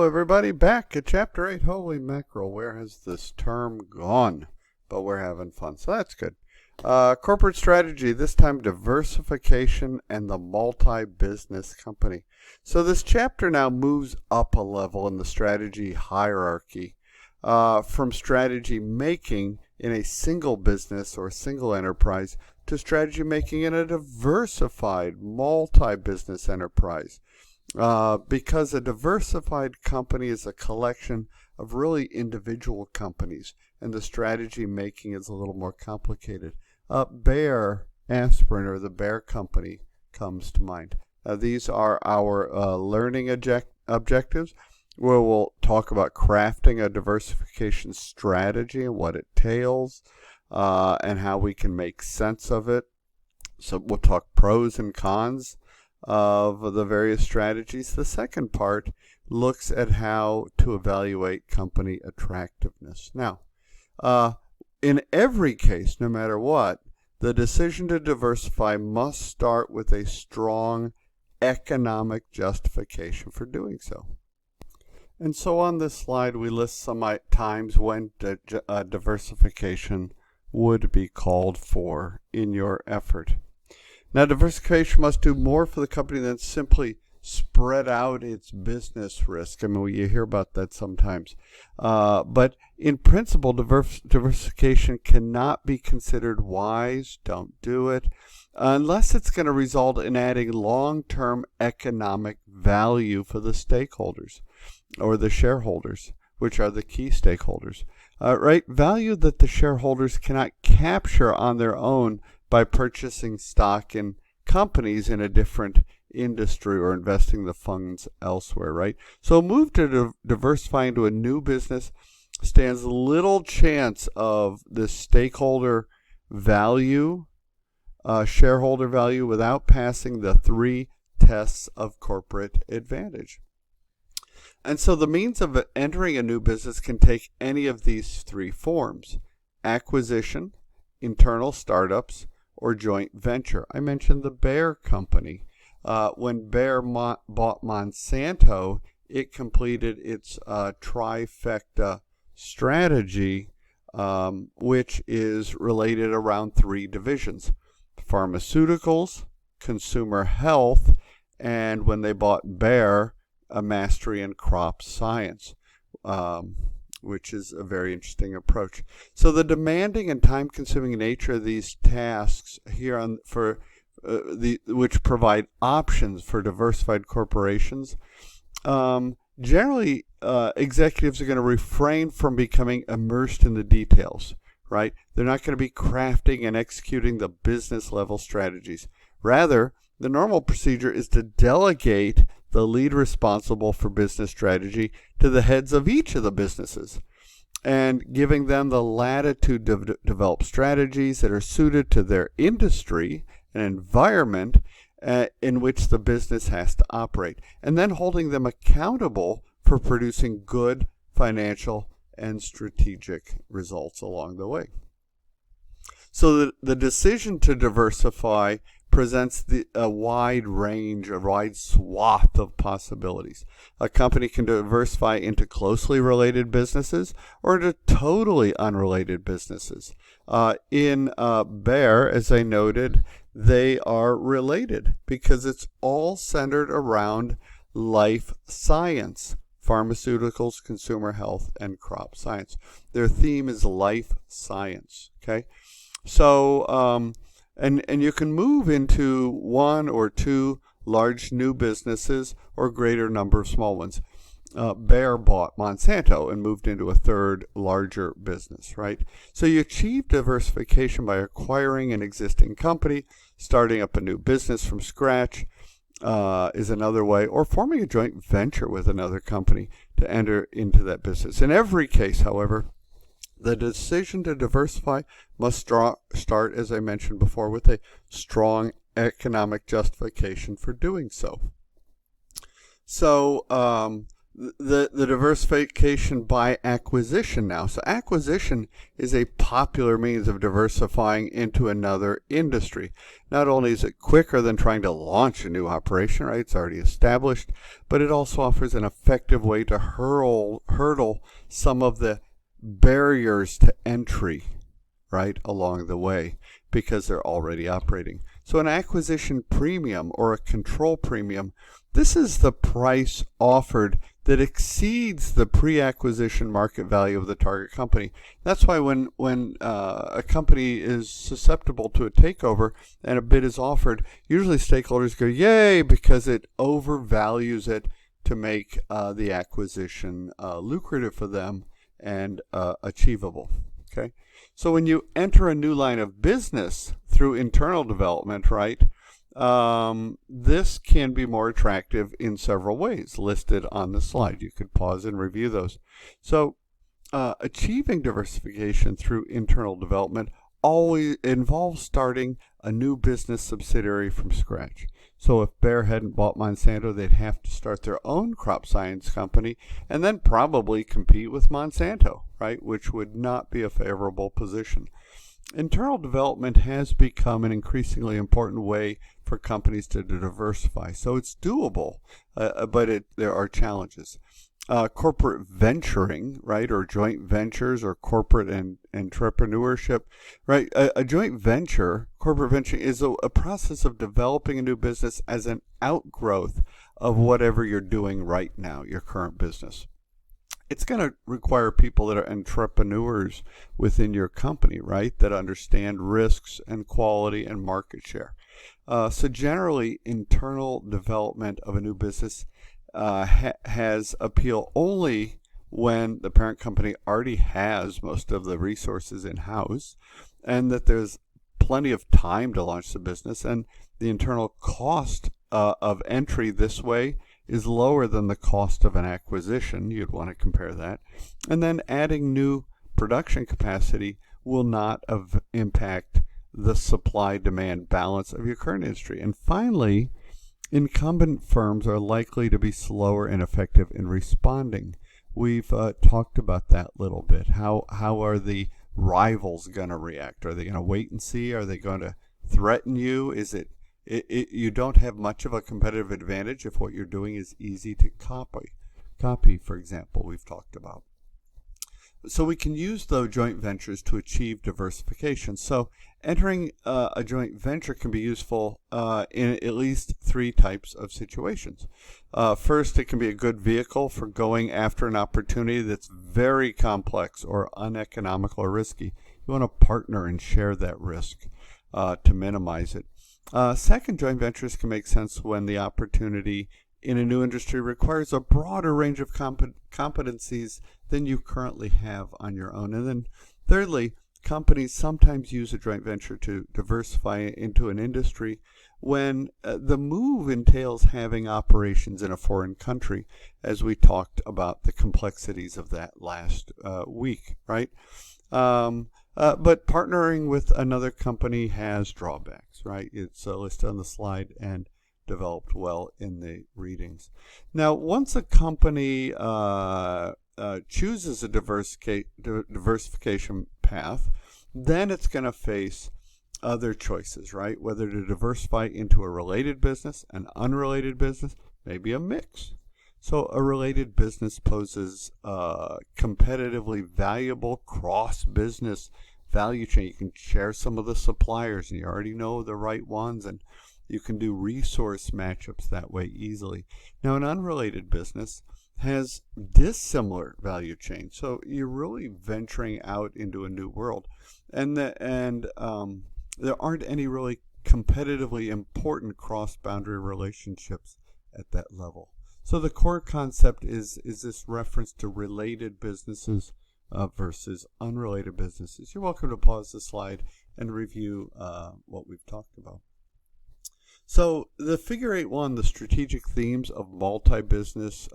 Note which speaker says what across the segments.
Speaker 1: Hello everybody, back at Chapter 8. Holy mackerel, where has this term gone? But we're having fun, so that's good. Corporate strategy, this time diversification and the multi-business company. So this chapter now moves up a level in the strategy hierarchy from strategy making in a single business or single enterprise to strategy making in a diversified multi-business enterprise. Because a diversified company is a collection of really individual companies, and the strategy making is a little more complicated. Bayer Aspirin, or the Bayer Company, comes to mind. These are our learning objectives, where we'll talk about crafting a diversification strategy and what it entails, and how we can make sense of it. So we'll talk pros and cons of the various strategies. The second part looks at how to evaluate company attractiveness. Now, in every case, no matter what, the decision to diversify must start with a strong economic justification for doing so. And so on this slide, we list some times when diversification would be called for in your effort. Now, diversification must do more for the company than simply spread out its business risk. I mean, you hear about that sometimes. But in principle, diversification cannot be considered wise. Don't do it unless it's going to result in adding long-term economic value for the stakeholders or the shareholders, which are the key stakeholders. Right? Value that the shareholders cannot capture on their own by purchasing stock in companies in a different industry or investing the funds elsewhere, right? So a move to diversify into a new business stands little chance of this stakeholder value, shareholder value, without passing the 3 tests of corporate advantage. And so the means of entering a new business can take any of these 3 forms: acquisition, internal startups, or joint venture. I mentioned the Bayer Company. When Bayer bought Monsanto, it completed its trifecta strategy, which is related around 3 divisions: pharmaceuticals, consumer health, and when they bought Bayer, a mastery in crop science, which is a very interesting approach. So the demanding and time-consuming nature of these tasks here which provide options for diversified corporations, generally executives are going to refrain from becoming immersed in the details, right? They're not going to be crafting and executing the business level strategies. Rather, the normal procedure is to delegate the lead responsible for business strategy to the heads of each of the businesses, and giving them the latitude to develop strategies that are suited to their industry and environment in which the business has to operate, and then holding them accountable for producing good financial and strategic results along the way. So the decision to diversify presents a wide swath of possibilities. A company can diversify into closely related businesses or into totally unrelated businesses. In Bayer, as I noted, they are related because it's all centered around life science: pharmaceuticals, consumer health, and crop science. Their theme is life science. Okay, so and you can move into 1 or 2 large new businesses or greater number of small ones. Bayer bought Monsanto and moved into a 3rd larger business, right? So you achieve diversification by acquiring an existing company, starting up a new business from scratch is another way, or forming a joint venture with another company to enter into that business. In every case, however, the decision to diversify must start, as I mentioned before, with a strong economic justification for doing so. So the diversification by acquisition now. So acquisition is a popular means of diversifying into another industry. Not only is it quicker than trying to launch a new operation, right? It's already established, but it also offers an effective way to hurdle some of the barriers to entry, right, along the way, because they're already operating. So an acquisition premium or a control premium, this is the price offered that exceeds the pre-acquisition market value of the target company. That's why when a company is susceptible to a takeover and a bid is offered, usually stakeholders go, yay, because it overvalues it to make the acquisition lucrative for them and achievable. Okay, so when you enter a new line of business through internal development, right, this can be more attractive in several ways listed on the slide. You could pause and review those. So achieving diversification through internal development always involves starting a new business subsidiary from scratch. So if Bayer hadn't bought Monsanto, they'd have to start their own crop science company and then probably compete with Monsanto, right, which would not be a favorable position. Internal development has become an increasingly important way for companies to diversify. So it's doable, but there are challenges. Corporate venturing, right, or joint ventures or corporate and entrepreneurship, right? A joint venture, corporate venturing, is a process of developing a new business as an outgrowth of whatever you're doing right now, your current business. It's going to require people that are entrepreneurs within your company, right, that understand risks and quality and market share. So generally, internal development of a new business has appeal only when the parent company already has most of the resources in-house and that there's plenty of time to launch the business, and the internal cost of entry this way is lower than the cost of an acquisition. You'd want to compare that. And then adding new production capacity will not impact the supply-demand balance of your current industry. And finally, incumbent firms are likely to be slower and effective in responding. We've talked about that a little bit. How are the rivals going to react? Are they going to wait and see? Are they going to threaten you? Is it you don't have much of a competitive advantage if what you're doing is easy to copy, for example, we've talked about. So we can use those joint ventures to achieve diversification. So entering a joint venture can be useful in at least three types of situations. First, it can be a good vehicle for going after an opportunity that's very complex or uneconomical or risky. You want to partner and share that risk to minimize it. Second, joint ventures can make sense when the opportunity in a new industry requires a broader range of competencies than you currently have on your own. And then thirdly, companies sometimes use a joint venture to diversify into an industry when the move entails having operations in a foreign country, as we talked about the complexities of that last week, right? But partnering with another company has drawbacks, right? It's listed on the slide and developed well in the readings. Now, once a company chooses a diversification path, then it's going to face other choices, right? Whether to diversify into a related business, an unrelated business, maybe a mix. So a related business poses a competitively valuable cross-business value chain. You can share some of the suppliers and you already know the right ones, and you can do resource matchups that way easily. Now, an unrelated business has dissimilar value chain, so you're really venturing out into a new world, and there aren't any really competitively important cross-boundary relationships at that level. So the core concept is this reference to related businesses versus unrelated businesses. You're welcome to pause the slide and review what we've talked about. So the Figure 8.1, the strategic themes of multi-business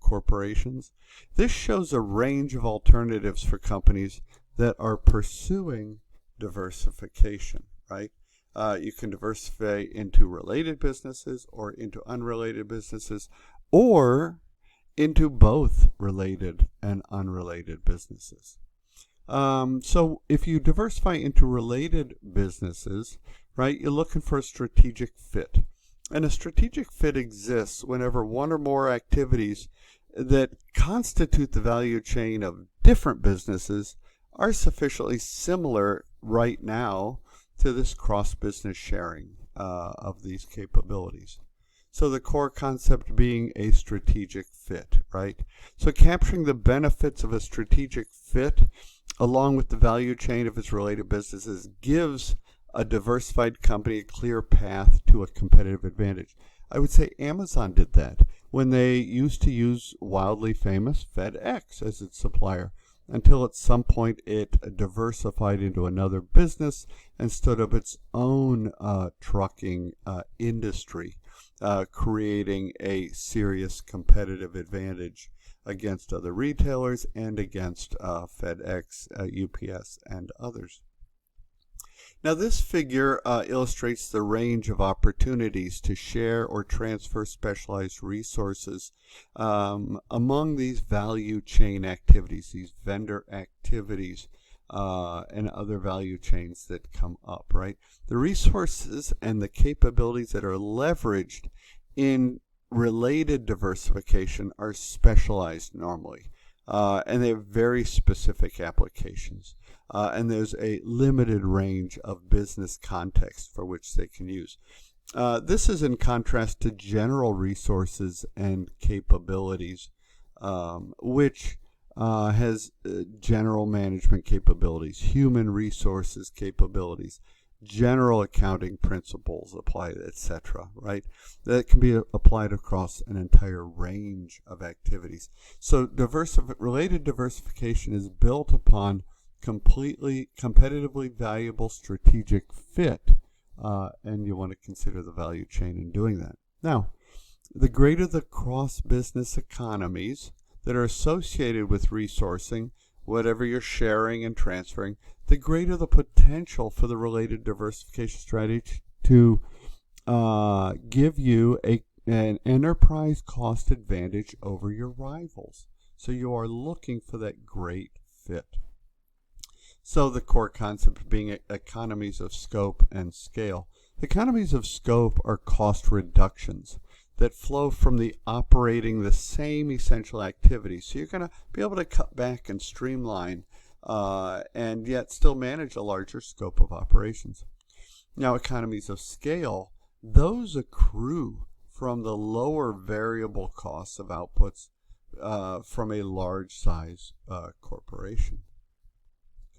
Speaker 1: corporations, this shows a range of alternatives for companies that are pursuing diversification, right? You can diversify into related businesses or into unrelated businesses, or into both related and unrelated businesses. So if you diversify into related businesses, right, you're looking for a strategic fit. And a strategic fit exists whenever one or more activities that constitute the value chain of different businesses are sufficiently similar right now to this cross-business sharing of these capabilities. So the core concept being a strategic fit, right? So capturing the benefits of a strategic fit along with the value chain of its related businesses gives a diversified company a clear path to a competitive advantage. I would say Amazon did that when they used to use wildly famous FedEx as its supplier, until at some point it diversified into another business and stood up its own trucking industry, creating a serious competitive advantage against other retailers and against FedEx, UPS, and others. Now this figure illustrates the range of opportunities to share or transfer specialized resources among these value chain activities, these vendor activities, and other value chains that come up, right? The resources and the capabilities that are leveraged in related diversification are specialized normally, and they have very specific applications. And there's a limited range of business context for which they can use. This is in contrast to general resources and capabilities, which has general management capabilities, human resources capabilities, general accounting principles applied, etc., right? That can be applied across an entire range of activities. So related diversification is built upon completely competitively valuable strategic fit, and you want to consider the value chain in doing that. Now, the greater the cross-business economies that are associated with resourcing, whatever you're sharing and transferring, the greater the potential for the related diversification strategy to give you an enterprise cost advantage over your rivals. So you are looking for that great fit. So the core concept being economies of scope and scale. Economies of scope are cost reductions that flow from the operating the same essential activities. So you're going to be able to cut back and streamline and yet still manage a larger scope of operations. Now, economies of scale, those accrue from the lower variable costs of outputs from a large size corporation.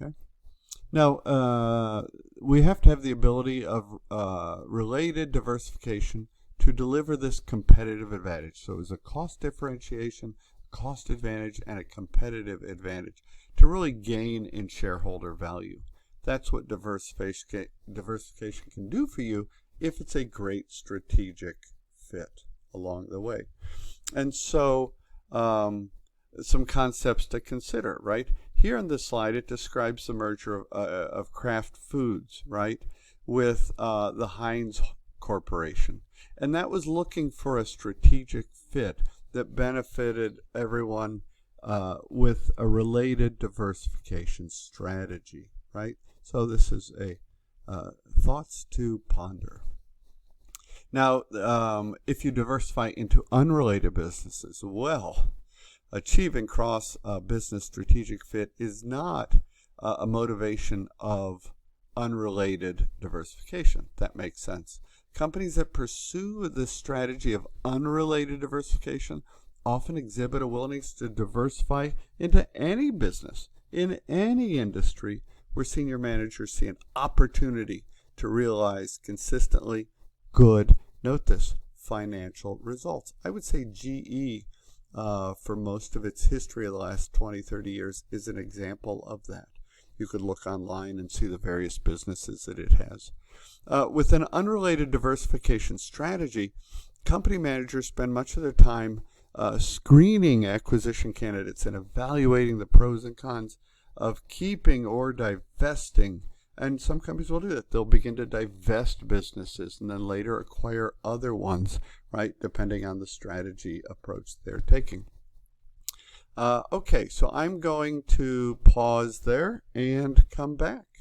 Speaker 1: Okay. Now, we have to have the ability of related diversification to deliver this competitive advantage. So it's a cost differentiation, cost advantage, and a competitive advantage to really gain in shareholder value. That's what diversification can do for you if it's a great strategic fit along the way. And so some concepts to consider, right? Here on this slide, it describes the merger of Kraft Foods, right, with the Heinz Corporation. And that was looking for a strategic fit that benefited everyone with a related diversification strategy, right? So this is a thoughts to ponder. Now, if you diversify into unrelated businesses, well, achieving cross-business strategic fit is not a motivation of unrelated diversification. That makes sense. Companies that pursue this strategy of unrelated diversification often exhibit a willingness to diversify into any business, in any industry, where senior managers see an opportunity to realize consistently good, note this, financial results. I would say GE, for most of its history of the last 20, 30 years, is an example of that. You could look online and see the various businesses that it has. With an unrelated diversification strategy, company managers spend much of their time screening acquisition candidates and evaluating the pros and cons of keeping or divesting. And some companies will do that. They'll begin to divest businesses and then later acquire other ones, right, depending on the strategy approach they're taking. Okay, so I'm going to pause there and come back.